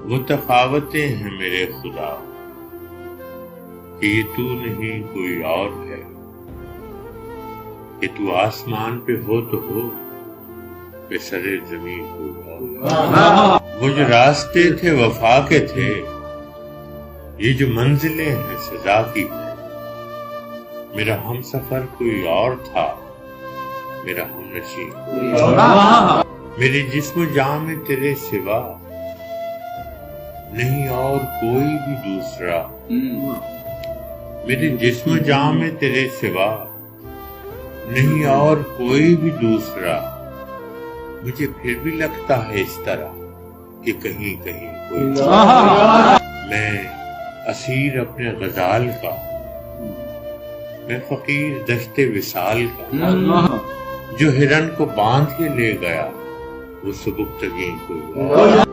وہ تفاوتیں ہیں میرے خدا کہ یہ تو نہیں کوئی اور ہے، کہ تو آسمان پہ ہو تو ہو، بے سرے زمین کوئی اور۔ وہ جو راستے تھے وفا کے تھے، یہ جو منزلیں ہیں سزا کی ہے۔ میرا ہم سفر کوئی اور تھا، میرا ہم نشین کوئی اور۔ میرے جسم و جاں میں تیرے سوا نہیں اور کوئی بھی دوسرا، میرے جسم و جاں میں تیرے سوا نہیں اور کوئی بھی دوسرا۔ مجھے پھر بھی لگتا ہے اس طرح کہ کہیں کہیں کوئی میں اسیر اپنے غزال کا، میں فقیر دشت وصال کا، جو ہرن کو باندھ کے لے گیا وہ سبکتگیں کوئی اور۔